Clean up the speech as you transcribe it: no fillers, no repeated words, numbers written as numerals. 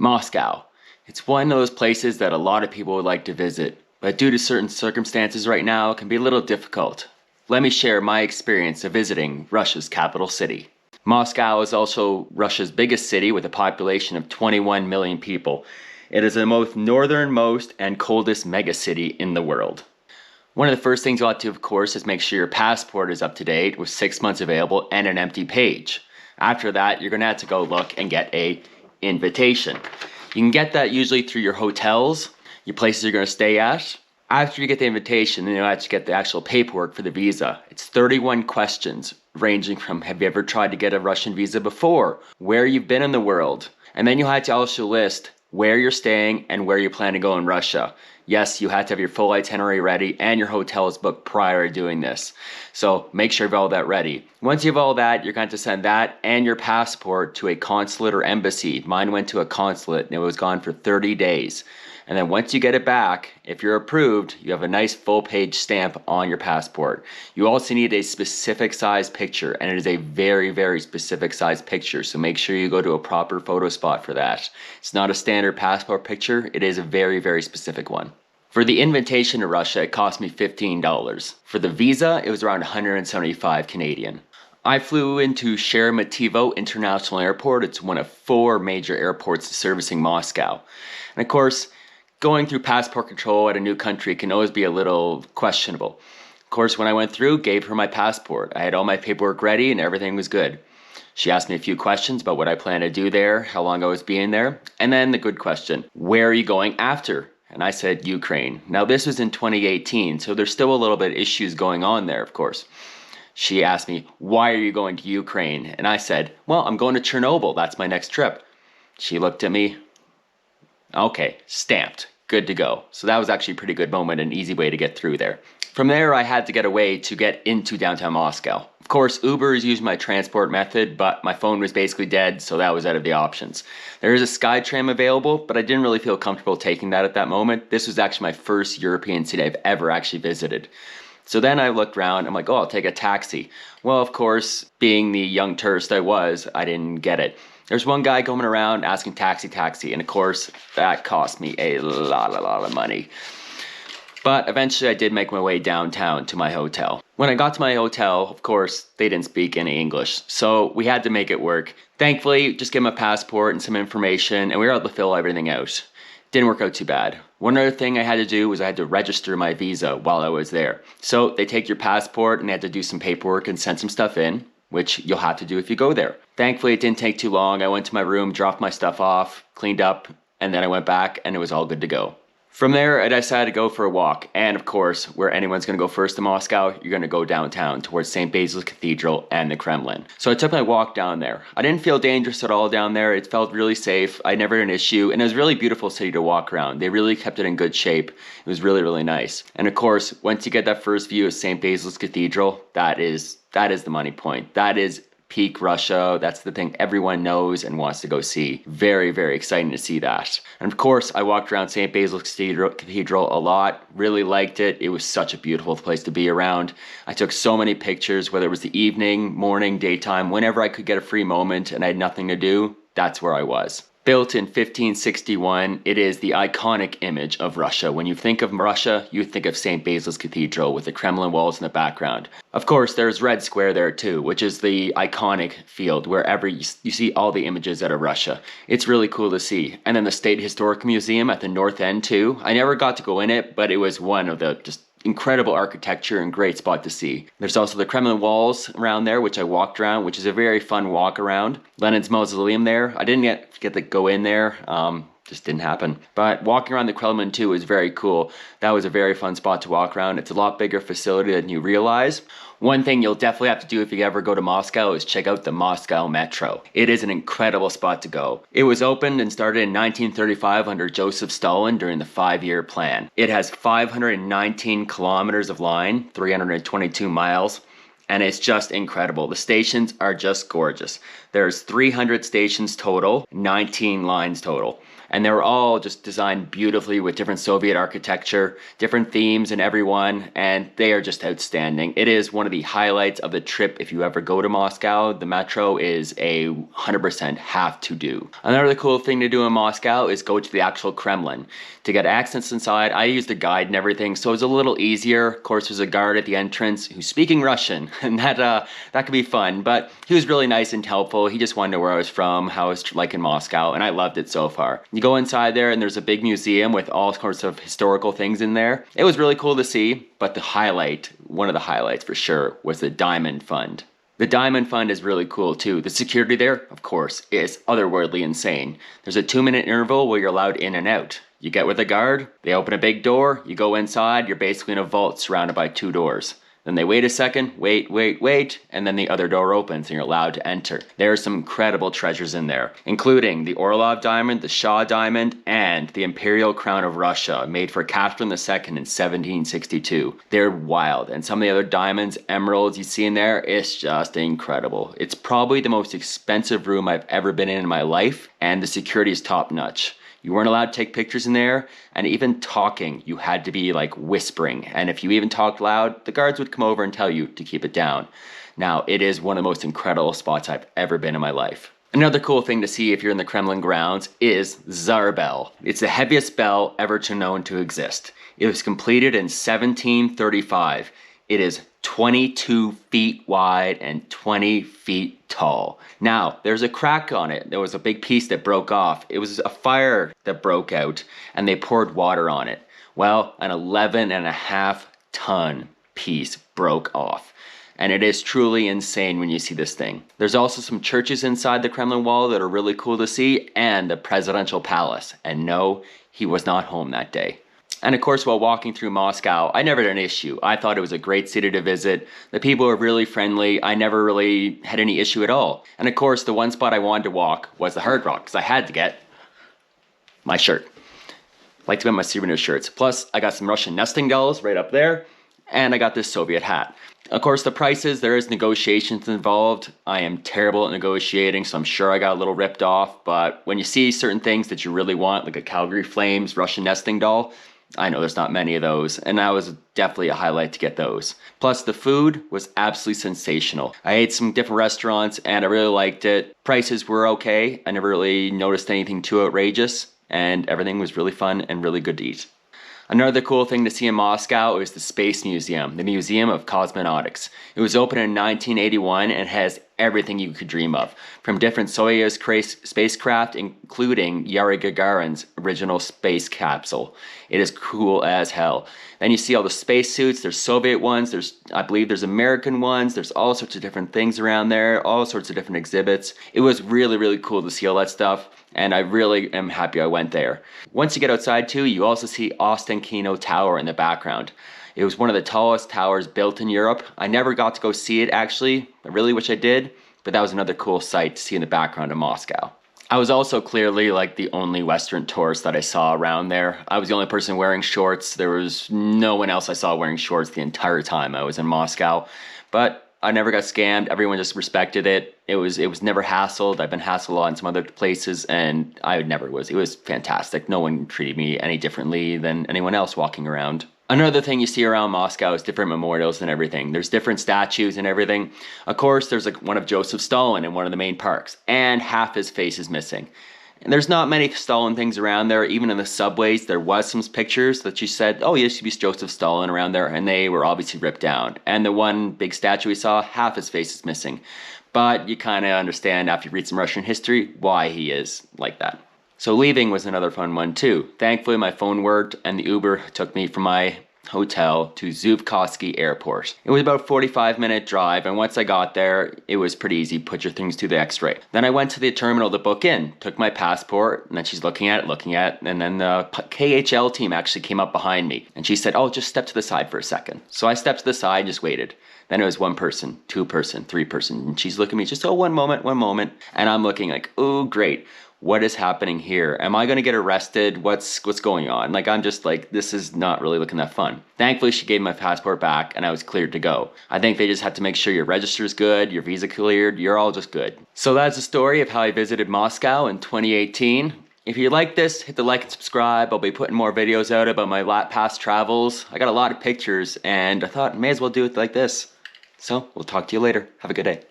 Moscow. It's one of those places that a lot of people would like to visit, but due to certain circumstances right now, it can be a little difficult. Let me share my experience of visiting Russia's capital city. Moscow is also Russia's biggest city with a population of 21 million people. It is the most northernmost and coldest megacity in the world. One of the first things you'll have to do, of course, is make sure your passport is up to date with 6 months available and an empty page. After that, you're going to have to go look and get a invitation. You can get that usually through your hotels, your places you're going to stay at. After you get the invitation, then you'll have to get the actual paperwork for the visa. It's 31 questions, ranging from have you ever tried to get a Russian visa before, where you've been in the world, and then you'll have to also list where you're staying and where you plan to go in Russia. Yes, you have to have your full itinerary ready and your hotel is booked prior to doing this. So make sure you have all that ready. Once you have all that, you're going to send that and your passport to a consulate or embassy. Mine went to a consulate and it was gone for 30 days. And then once you get it back, if you're approved, you have a nice full page stamp on your passport. You also need a specific size picture, and it is a very, very specific size picture. So make sure you go to a proper photo spot for that. It's not a standard passport picture. It is a very, very specific one. For the invitation to Russia, it cost me $15. For the visa, it was around 175 Canadian. I flew into Sheremetyevo International Airport. It's one of 4 major airports servicing Moscow. And of course, going through passport control at a new country can always be a little questionable. Of course, when I went through, gave her my passport. I had all my paperwork ready and everything was good. She asked me a few questions about what I plan to do there, how long I was being there, and then the good question, where are you going after? And I said Ukraine. Now this was in 2018, so there's still a little bit of issues going on there, of course. She asked me, why are you going to Ukraine? And I said, well, I'm going to Chernobyl. That's my next trip. She looked at me. Okay, stamped. Good to go. So that was actually a pretty good moment, an easy way to get through there. From there, I had to get away to get into downtown Moscow. Of course, Uber is usually my transport method, but my phone was basically dead, so that was out of the options. There is a SkyTram available, but I didn't really feel comfortable taking that at that moment. This was actually my first European city I've ever actually visited. So then I looked around, I'm like, oh, I'll take a taxi. Well, of course, being the young tourist I was, I didn't get it. There's one guy going around asking taxi, and of course, that cost me a lot of money. But eventually I did make my way downtown to my hotel. When I got to my hotel, of course, they didn't speak any English, so we had to make it work. Thankfully, just give them a passport and some information, and we were able to fill everything out. Didn't work out too bad. One other thing I had to do was I had to register my visa while I was there. So they take your passport and they had to do some paperwork and send some stuff in, which you'll have to do if you go there. Thankfully, it didn't take too long. I went to my room, dropped my stuff off, cleaned up, and then I went back and it was all good to go. From there, I decided to go for a walk. And of course, where anyone's going to go first in Moscow, you're going to go downtown towards St. Basil's Cathedral and the Kremlin. So I took my walk down there. I didn't feel dangerous at all down there. It felt really safe. I never had an issue. And it was a really beautiful city to walk around. They really kept it in good shape. It was really, really nice. And of course, once you get that first view of St. Basil's Cathedral, that is the money point. That is peak Russia. That's the thing everyone knows and wants to go see. Very, very exciting to see that. And of course, I walked around St. Basil's Cathedral a lot. Really liked it. It was such a beautiful place to be around. I took so many pictures, whether it was the evening, morning, daytime, whenever I could get a free moment and I had nothing to do, that's where I was. Built in 1561, it is the iconic image of Russia. When you think of Russia, you think of St. Basil's Cathedral with the Kremlin walls in the background. Of course, there's Red Square there too, which is the iconic field wherever you see all the images out of Russia. It's really cool to see. And then the State Historic Museum at the north end too. I never got to go in it, but it was one of the just incredible architecture and great spot to see. There's also the Kremlin walls around there, which I walked around, which is a very fun walk around. Lenin's mausoleum there. I didn't get to go in there. Just didn't happen. But walking around the Kremlin too is very cool. That was a very fun spot to walk around. It's a lot bigger facility than you realize. One thing you'll definitely have to do if you ever go to Moscow is check out the Moscow Metro. It is an incredible spot to go. It was opened and started in 1935 under Joseph Stalin during the 5-year plan. It has 519 kilometers of line, 322 miles. And it's just incredible. The stations are just gorgeous. There's 300 stations total, 19 lines total. And they were all just designed beautifully with different Soviet architecture, different themes in every one, and they are just outstanding. It is one of the highlights of the trip if you ever go to Moscow. The metro is a 100% have to do. Another cool thing to do in Moscow is go to the actual Kremlin. To get access inside, I used a guide and everything, so it was a little easier. Of course, there's a guard at the entrance who's speaking Russian, and that could be fun, but he was really nice and helpful. He just wanted to know where I was from, how it was like in Moscow, and I loved it so far. You go inside there and there's a big museum with all sorts of historical things in there. It was really cool to see, but the highlight, one of the highlights for sure, was the Diamond Fund. The Diamond Fund is really cool too. The security there, of course, is otherworldly insane. There's a 2-minute interval where you're allowed in and out. You get with a guard, they open a big door, you go inside, you're basically in a vault surrounded by 2 doors. Then they wait a second, wait, and then the other door opens and you're allowed to enter. There are some incredible treasures in there, including the Orlov diamond, the Shah diamond, and the Imperial Crown of Russia, made for Catherine II in 1762. They're wild, and some of the other diamonds, emeralds you see in there, it's just incredible. It's probably the most expensive room I've ever been in my life, and the security is top notch. You weren't allowed to take pictures in there, and even talking, you had to be like whispering. And if you even talked loud, the guards would come over and tell you to keep it down. Now, it is one of the most incredible spots I've ever been in my life. Another cool thing to see if you're in the Kremlin grounds is Tsar Bell. It's the heaviest bell ever known to exist. It was completed in 1735. It is 22 feet wide and 20 feet tall. Now, there's a crack on it. There was a big piece that broke off. It was a fire that broke out and they poured water on it. Well, an 11.5-ton piece broke off. And it is truly insane when you see this thing. There's also some churches inside the Kremlin wall that are really cool to see, and the presidential palace. And no, he was not home that day. And of course, while walking through Moscow, I never had an issue. I thought it was a great city to visit. The people were really friendly. I never really had any issue at all. And of course, the one spot I wanted to walk was the Hard Rock, because I had to get my shirt. I like to get my souvenir shirts. Plus, I got some Russian nesting dolls right up there, and I got this Soviet hat. Of course, the prices, there is negotiations involved. I am terrible at negotiating, so I'm sure I got a little ripped off. But when you see certain things that you really want, like a Calgary Flames Russian nesting doll, I know there's not many of those, and that was definitely a highlight to get those. Plus, the food was absolutely sensational. I ate some different restaurants, and I really liked it. Prices were okay. I never really noticed anything too outrageous, and everything was really fun and really good to eat. Another cool thing to see in Moscow is the Space Museum, the Museum of Cosmonautics. It was opened in 1981 and has everything you could dream of, from different Soyuz spacecraft, including Yuri Gagarin's original space capsule. It is cool as hell. Then you see all the spacesuits. There's Soviet ones, I believe there's American ones, there's all sorts of different things around there, all sorts of different exhibits. It was really, really cool to see all that stuff, and I really am happy I went there. Once you get outside too, you also see Ostankino Tower in the background. It was one of the tallest towers built in Europe. I never got to go see it actually. I really wish I did, but that was another cool sight to see in the background of Moscow. I was also clearly like the only Western tourist that I saw around there. I was the only person wearing shorts. There was no one else I saw wearing shorts the entire time I was in Moscow. But I never got scammed. Everyone just respected it. It was never hassled. I've been hassled on some other places, and I never was. It was fantastic. No one treated me any differently than anyone else walking around. Another thing you see around Moscow is different memorials and everything. There's different statues and everything. Of course, there's like one of Joseph Stalin in one of the main parks, and half his face is missing. And there's not many Stalin things around there. Even in the subways, there was some pictures that you said, oh, yes, you used to be Joseph Stalin around there, and they were obviously ripped down. And the one big statue we saw, half his face is missing. But you kind of understand after you read some Russian history why he is like that. So leaving was another fun one too. Thankfully my phone worked and the Uber took me from my hotel to Zhukovsky Airport. It was about a 45-minute drive, and once I got there, it was pretty easy. Put your things through the x-ray. Then I went to the terminal to book in, took my passport, and then she's looking at it, and then the KHL team actually came up behind me, and she said, oh, just step to the side for a second. So I stepped to the side and just waited. Then it was one person, two person, three person. And she's looking at me just, oh, one moment, one moment. And I'm looking like, oh, great. What is happening here? Am I going to get arrested? What's going on? Like, I'm just like, this is not really looking that fun. Thankfully, she gave my passport back and I was cleared to go. I think they just had to make sure your register's good, your visa cleared, you're all just good. So that's the story of how I visited Moscow in 2018. If you like this, hit the like and subscribe. I'll be putting more videos out about my past travels. I got a lot of pictures and I thought may as well do it like this. So we'll talk to you later. Have a good day.